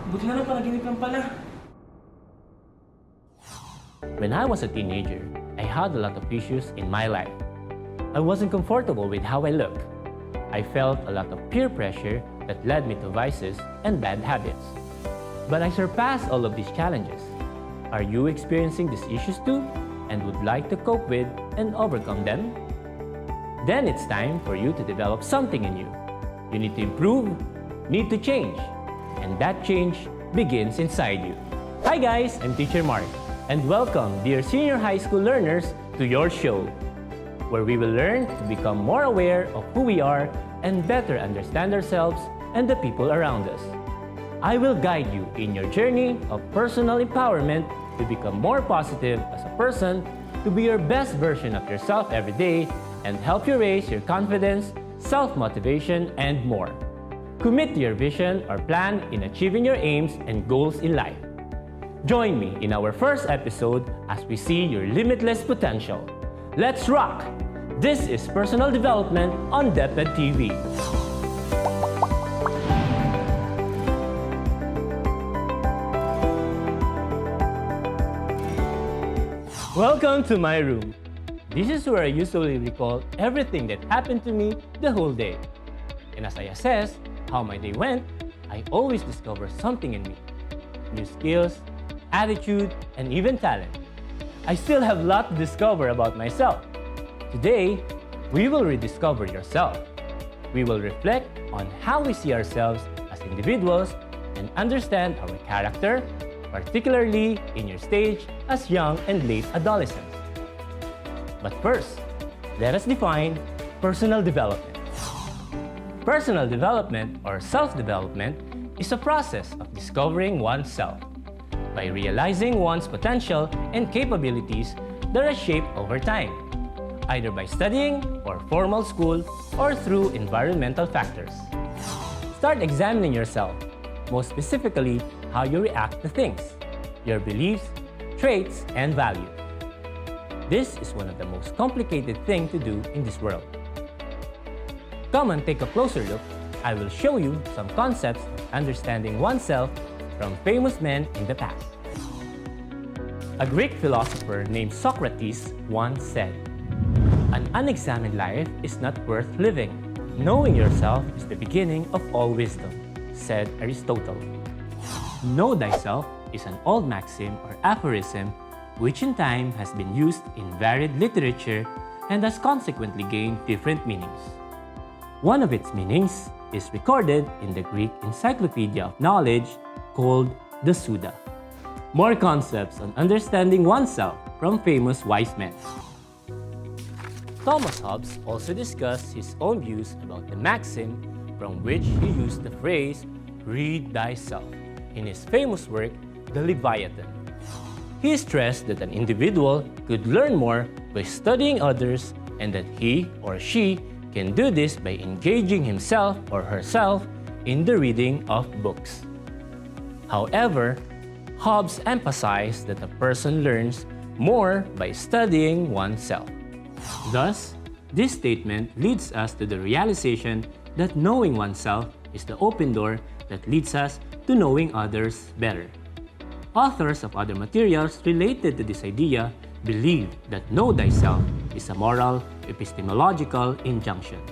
Buti na lang panaginip lang pala. When I was a teenager, I had a lot of issues in my life. I wasn't comfortable with how I looked. I felt a lot of peer pressure that led me to vices and bad habits. But I surpassed all of these challenges. Are you experiencing these issues too and would like to cope with and overcome them? Then it's time for you to develop something in you. You need to improve, need to change, and that change begins inside you. Hi guys, I'm Teacher Mark, and welcome, dear senior high school learners, to your show, where we will learn to become more aware of who we are and better understand ourselves and the people around us. I will guide you in your journey of personal empowerment to become more positive as a person, to be your best version of yourself every day, and help you raise your confidence, self-motivation, and more. Commit to your vision or plan in achieving your aims and goals in life. Join me in our first episode as we see your limitless potential. Let's rock! This is Personal Development on DepEd TV. Welcome to my room. This is where I usually recall everything that happened to me the whole day. And as I assess how my day went, I always discover something in me. New skills, attitude, and even talent. I still have a lot to discover about myself. Today, we will rediscover yourself. We will reflect on how we see ourselves as individuals and understand our character, particularly in your stage as young and late adolescents. But first, let us define personal development. Personal development or self-development is a process of discovering oneself by realizing one's potential and capabilities that are shaped over time, either by studying or formal school or through environmental factors. Start examining yourself, most specifically how you react to things, your beliefs, traits, and values. This is one of the most complicated things to do in this world. Come and take a closer look. I will show you some concepts of understanding oneself from famous men in the past. A Greek philosopher named Socrates once said, "An unexamined life is not worth living. Knowing yourself is the beginning of all wisdom," said Aristotle. Know thyself is an old maxim or aphorism which in time has been used in varied literature and has consequently gained different meanings. One of its meanings is recorded in the Greek Encyclopedia of Knowledge called the Suda. More concepts on understanding oneself from famous wise men. Thomas Hobbes also discussed his own views about the maxim from which he used the phrase, "read thyself," in his famous work, The Leviathan. He stressed that an individual could learn more by studying others and that he or she can do this by engaging himself or herself in the reading of books. However, Hobbes emphasized that a person learns more by studying oneself. Thus, this statement leads us to the realization that knowing oneself is the open door that leads us to knowing others better. Authors of other materials related to this idea believe that know thyself is a moral, epistemological injunction.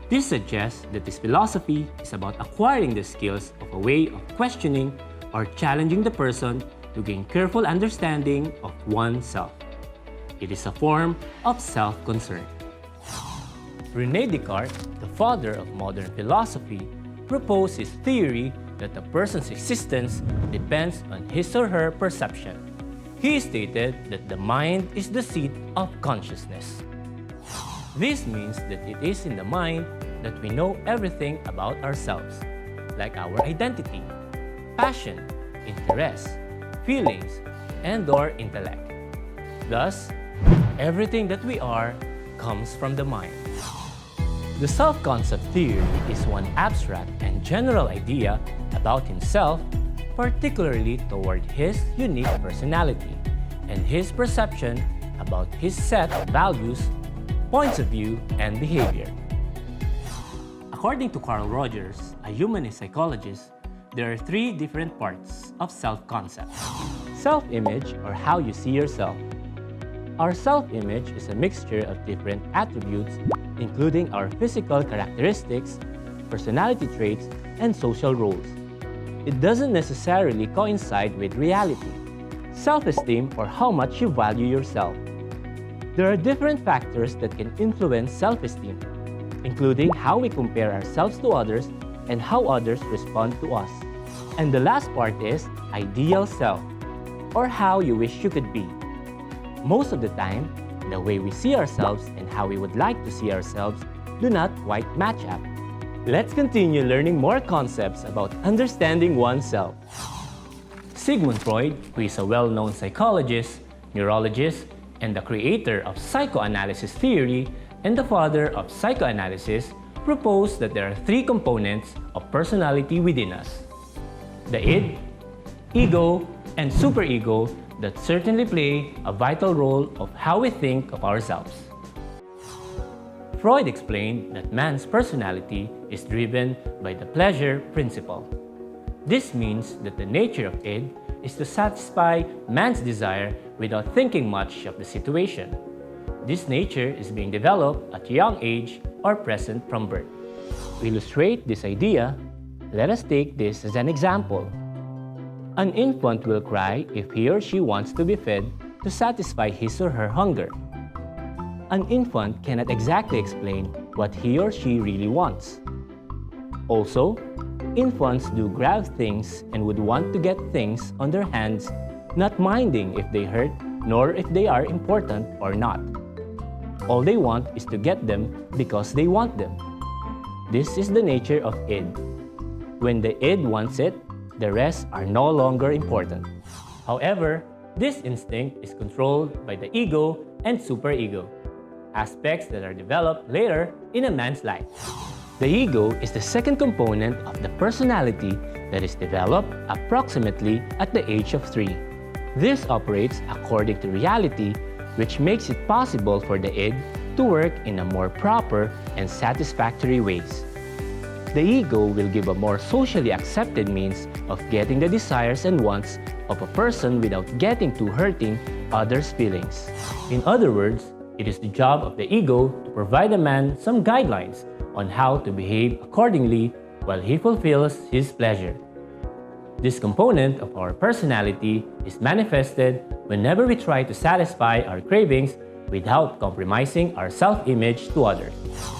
This suggests that this philosophy is about acquiring the skills of a way of questioning or challenging the person to gain careful understanding of oneself. It is a form of self-concern. René Descartes, the father of modern philosophy, proposed his theory that a person's existence depends on his or her perception. He stated that the mind is the seat of consciousness. This means that it is in the mind that we know everything about ourselves, like our identity, passion, interests, feelings, and/or intellect. Thus, everything that we are comes from the mind. The self-concept theory is one abstract and general idea about himself, particularly toward his unique personality and his perception about his set of values, points of view, and behavior. According to Carl Rogers, a humanist psychologist, there are three different parts of self-concept. Self-image, or how you see yourself. Our self-image is a mixture of different attributes, including our physical characteristics, personality traits, and social roles. It doesn't necessarily coincide with reality. Self-esteem, or how much you value yourself. There are different factors that can influence self-esteem, including how we compare ourselves to others and how others respond to us. And the last part is ideal self, or how you wish you could be. Most of the time, the way we see ourselves and how we would like to see ourselves do not quite match up. Let's continue learning more concepts about understanding oneself. Sigmund Freud, who is a well-known psychologist, neurologist, and the creator of psychoanalysis theory and the father of psychoanalysis, proposed that there are three components of personality within us: the id, ego, and superego that certainly play a vital role of how we think of ourselves. Freud explained that man's personality is driven by the pleasure principle. This means that the nature of id is to satisfy man's desire without thinking much of the situation. This nature is being developed at a young age or present from birth. To illustrate this idea, let us take this as an example. An infant will cry if he or she wants to be fed to satisfy his or her hunger. An infant cannot exactly explain what he or she really wants. Also, infants do grab things and would want to get things on their hands, not minding if they hurt nor if they are important or not. All they want is to get them because they want them. This is the nature of id. When the id wants it, the rest are no longer important. However, this instinct is controlled by the ego and superego, aspects that are developed later in a man's life. The ego is the second component of the personality that is developed approximately at the age of 3. This operates according to reality, which makes it possible for the id to work in a more proper and satisfactory ways. The ego will give a more socially accepted means of getting the desires and wants of a person without getting to hurting others' feelings. In other words, it is the job of the ego to provide a man some guidelines on how to behave accordingly while he fulfills his pleasure. This component of our personality is manifested whenever we try to satisfy our cravings without compromising our self-image to others.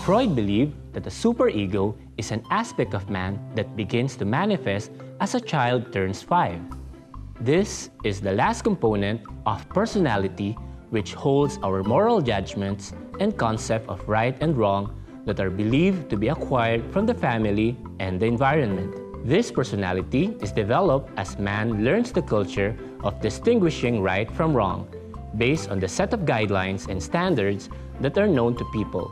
Freud believed that the superego is an aspect of man that begins to manifest as a child turns 5. This is the last component of personality, which holds our moral judgments and concept of right and wrong that are believed to be acquired from the family and the environment. This personality is developed as man learns the culture of distinguishing right from wrong, based on the set of guidelines and standards that are known to people,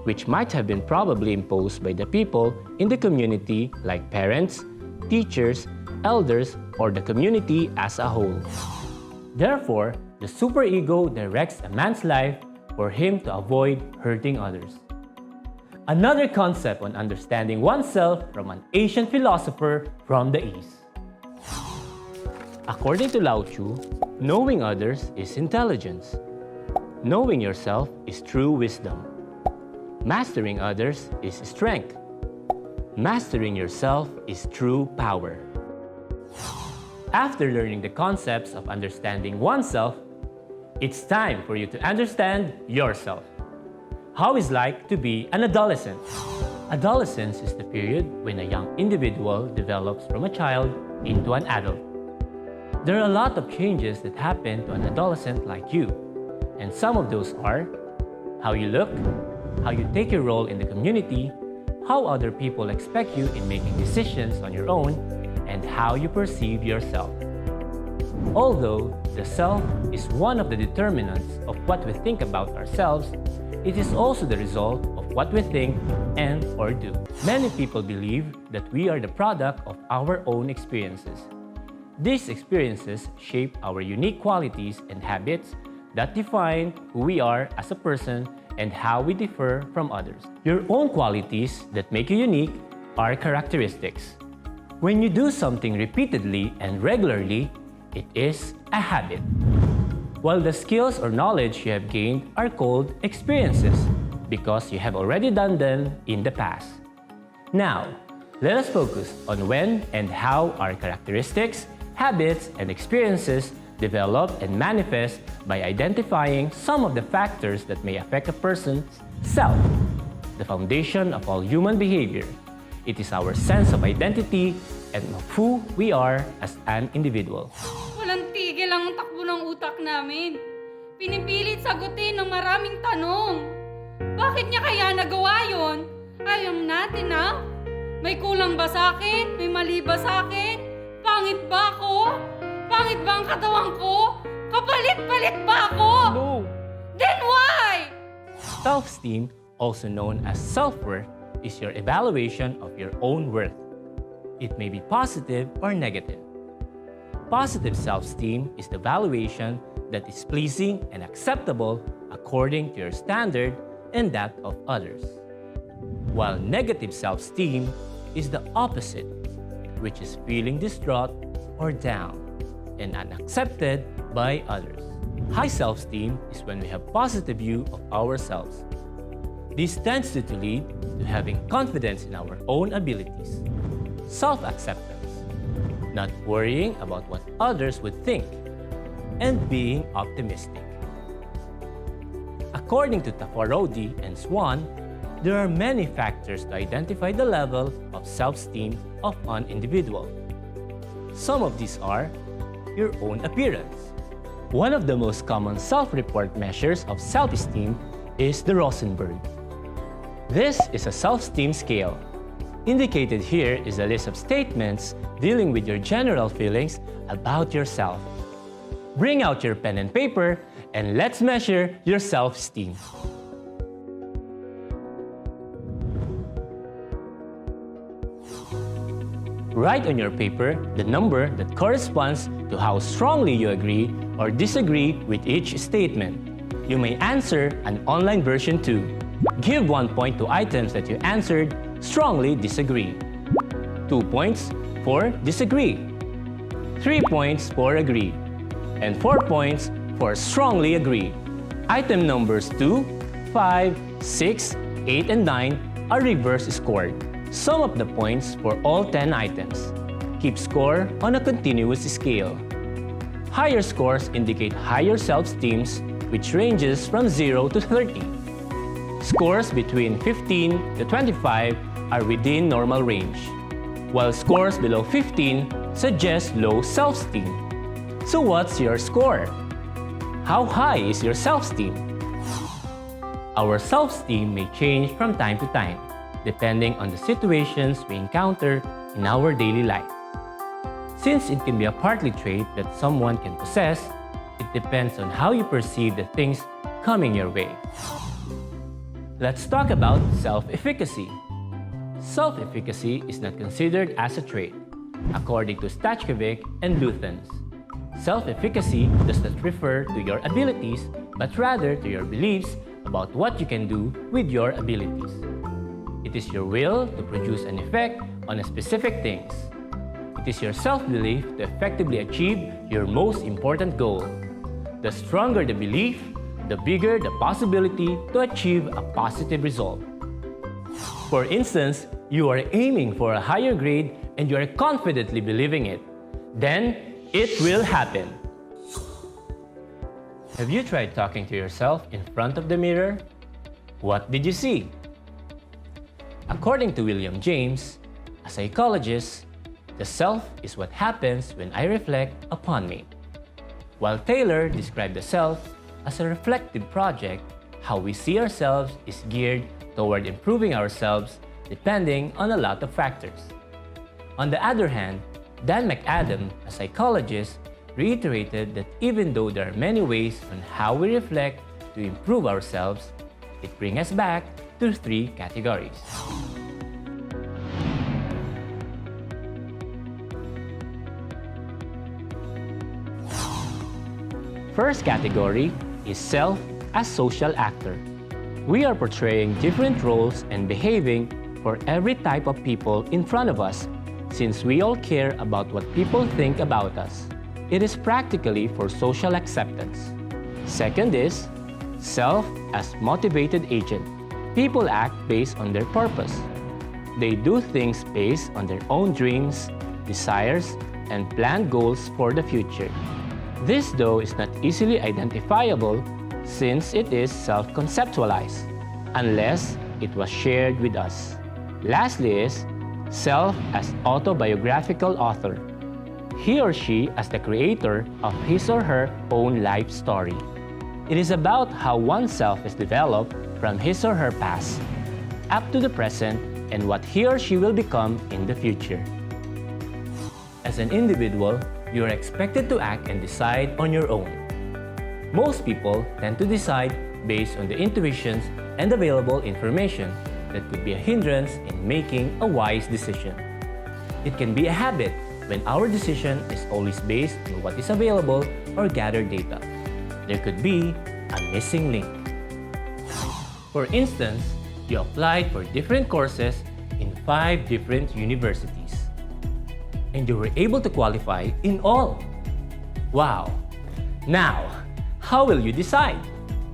which might have been probably imposed by the people in the community like parents, teachers, elders, or the community as a whole. Therefore, the superego directs a man's life for him to avoid hurting others. Another concept on understanding oneself from an ancient philosopher from the East. According to Lao Tzu, knowing others is intelligence. Knowing yourself is true wisdom. Mastering others is strength. Mastering yourself is true power. After learning the concepts of understanding oneself, it's time for you to understand yourself. How it's like to be an adolescent. Adolescence is the period when a young individual develops from a child into an adult. There are a lot of changes that happen to an adolescent like you, and some of those are how you look, how you take your role in the community, how other people expect you in making decisions on your own, and how you perceive yourself. Although the self is one of the determinants of what we think about ourselves, it is also the result of what we think and or do. Many people believe that we are the product of our own experiences. These experiences shape our unique qualities and habits that define who we are as a person and how we differ from others. Your own qualities that make you unique are characteristics. When you do something repeatedly and regularly, it is a habit. While the skills or knowledge you have gained are called experiences because you have already done them in the past. Now, let us focus on when and how our characteristics, habits, and experiences develop and manifest by identifying some of the factors that may affect a person's self, the foundation of all human behavior. It is our sense of identity and of who we are as an individual. Walang tigil ang takbo ng utak namin. Pinipilit sagutin ng maraming tanong. Bakit niya kaya nagawa yun? Alam natin na. May kulang ba sa akin? May mali ba sa akin? Pangit ba ako? Pangit ba ang katawan ko? Kapalit-palit ba ako? No! Then why? Self-esteem, also known as self-worth, is your evaluation of your own worth. It may be positive or negative. Positive self-esteem is the valuation that is pleasing and acceptable according to your standard and that of others. While negative self-esteem is the opposite, which is feeling distraught or down and unaccepted by others. High self-esteem is when we have positive view of ourselves. This tends to lead to having confidence in our own abilities, self-acceptance, not worrying about what others would think, and being optimistic. According to Tafarodi and Swan, there are many factors to identify the level of self-esteem of an individual. Some of these are your own appearance. One of the most common self-report measures of self-esteem is the Rosenberg. This is a self-esteem scale. Indicated here is a list of statements dealing with your general feelings about yourself. Bring out your pen and paper and let's measure your self-esteem. Write on your paper the number that corresponds to how strongly you agree or disagree with each statement. You may answer an online version too. Give 1 point to items that you answered strongly disagree. 2 points for disagree. 3 points for agree. And 4 points for strongly agree. Item numbers 2, 5, 6, 8, and 9 are reverse scored. Sum up the points for all 10 items. Keep score on a continuous scale. Higher scores indicate higher self-esteems, which ranges from 0 to 30. Scores between 15 to 25 are within normal range, while scores below 15 suggest low self-esteem. So what's your score? How high is your self-esteem? Our self-esteem may change from time to time, depending on the situations we encounter in our daily life. Since it can be a partly trait that someone can possess, it depends on how you perceive the things coming your way. Let's talk about self-efficacy. Self-efficacy is not considered as a trait, according to Stachkovic and Luthans. Self-efficacy does not refer to your abilities, but rather to your beliefs about what you can do with your abilities. It is your will to produce an effect on a specific things. It is your self-belief to effectively achieve your most important goal. The stronger the belief, the bigger the possibility to achieve a positive result. For instance, you are aiming for a higher grade and you are confidently believing it. Then, it will happen. Have you tried talking to yourself in front of the mirror? What did you see? According to William James, a psychologist, the self is what happens when I reflect upon me. While Taylor described the self as a reflective project, how we see ourselves is geared toward improving ourselves depending on a lot of factors. On the other hand, Dan McAdam, a psychologist, reiterated that even though there are many ways on how we reflect to improve ourselves, it brings us back to 3 categories. First category is self as social actor. We are portraying different roles and behaving for every type of people in front of us since we all care about what people think about us. It is practically for social acceptance. Second is self as motivated agent. People act based on their purpose. They do things based on their own dreams, desires, and planned goals for the future. This, though, is not easily identifiable since it is self-conceptualized, unless it was shared with us. Lastly is self as autobiographical author. He or she as the creator of his or her own life story. It is about how oneself is developed from his or her past up to the present and what he or she will become in the future. As an individual, you are expected to act and decide on your own. Most people tend to decide based on the intuitions and available information that could be a hindrance in making a wise decision. It can be a habit when our decision is always based on what is available or gathered data. There could be a missing link. For instance, you applied for different courses in 5 different universities, and you were able to qualify in all. Wow! Now, how will you decide?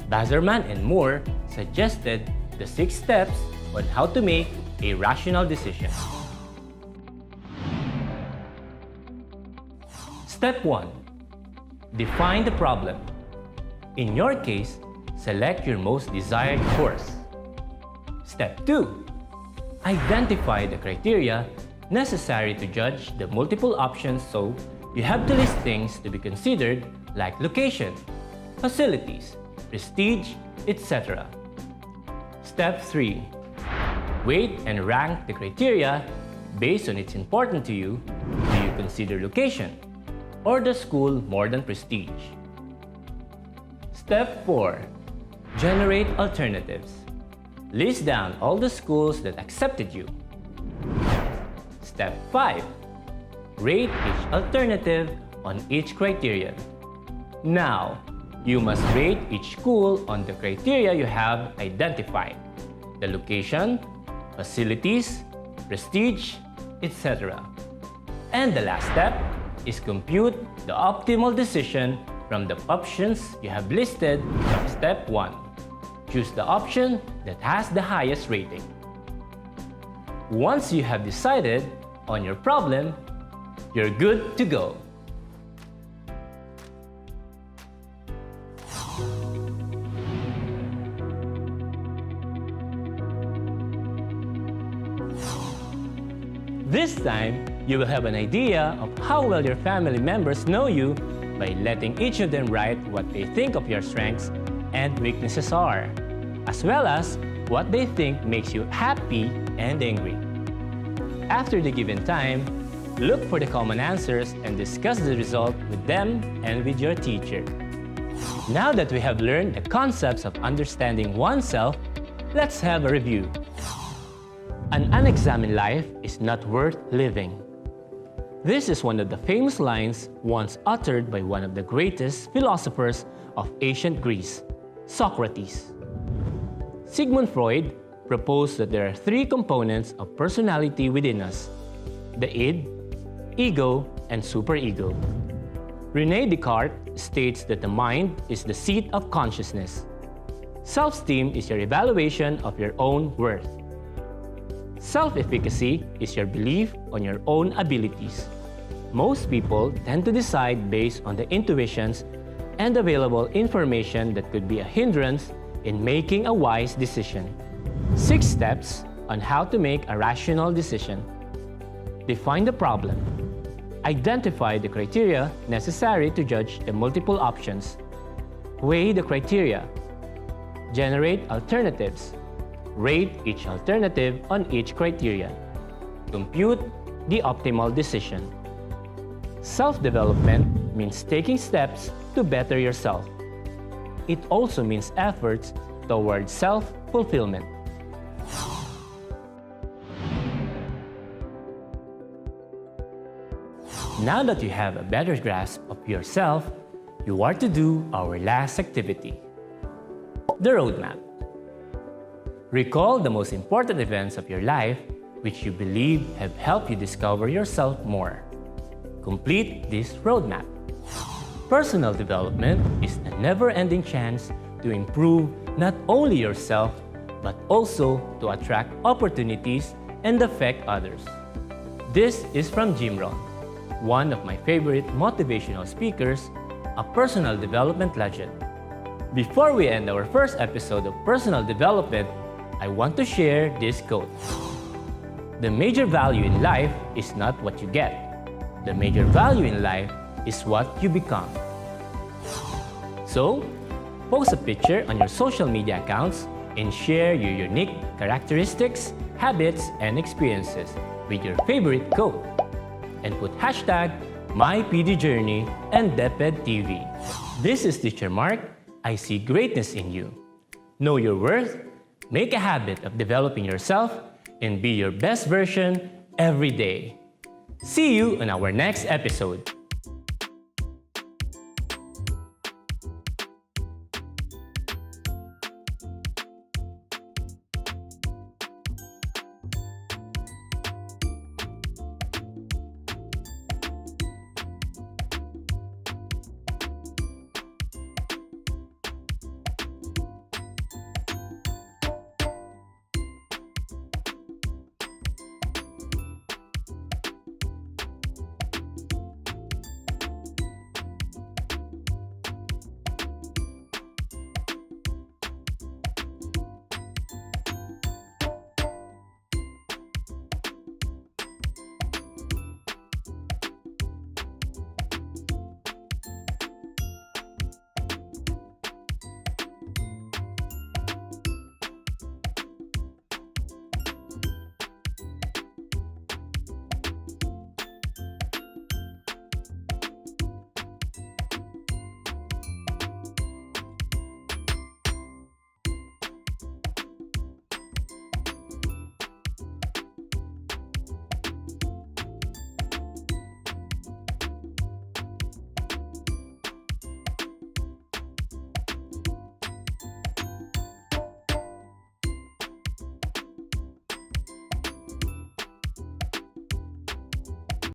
Bazerman and Moore suggested the 6 steps on how to make a rational decision. Step 1. Define the problem. In your case, select your most desired course. Step 2. Identify the criteria necessary to judge the multiple options, so you have to list things to be considered like location, facilities, prestige, etc. Step 3. Weight and rank the criteria based on its importance to you. Do you consider location or the school more than prestige? Step 4. Generate alternatives. List down all the schools that accepted you. Step 5. Rate each alternative on each criterion. Now, you must rate each school on the criteria you have identified: the location, facilities, prestige, etc. And the last step is compute the optimal decision from the options you have listed from step 1. Choose the option that has the highest rating. Once you have decided on your problem, you're good to go. This time, you will have an idea of how well your family members know you by letting each of them write what they think of your strengths and weaknesses are, as well as what they think makes you happy and angry. After the given time, look for the common answers and discuss the result with them and with your teacher. Now that we have learned the concepts of understanding oneself, let's have a review. An unexamined life is not worth living. This is one of the famous lines once uttered by one of the greatest philosophers of ancient Greece, Socrates. Sigmund Freud proposed that there are 3 components of personality within us: the id, ego, and superego. René Descartes states that the mind is the seat of consciousness. Self-esteem is your evaluation of your own worth. Self-efficacy is your belief on your own abilities. Most people tend to decide based on the intuitions and available information that could be a hindrance in making a wise decision. 6 steps on how to make a rational decision. Define the problem. Identify the criteria necessary to judge the multiple options. Weigh the criteria. Generate alternatives. Rate each alternative on each criteria. Compute the optimal decision. Self-development means taking steps to better yourself. It also means efforts towards self-fulfillment. Now that you have a better grasp of yourself, you are to do our last activity, the roadmap. Recall the most important events of your life which you believe have helped you discover yourself more. Complete this roadmap. Personal development is a never-ending chance to improve not only yourself, but also to attract opportunities and affect others. This is from Jim Rohn, one of my favorite motivational speakers, a personal development legend. Before we end our first episode of personal development, I want to share this quote. The major value in life is not what you get. The major value in life is what you become. So, post a picture on your social media accounts and share your unique characteristics, habits, and experiences with your favorite quote. And put hashtag MyPDJourney and DepedTV. This is Teacher Mark. I see greatness in you. Know your worth, make a habit of developing yourself, and be your best version every day. See you on our next episode.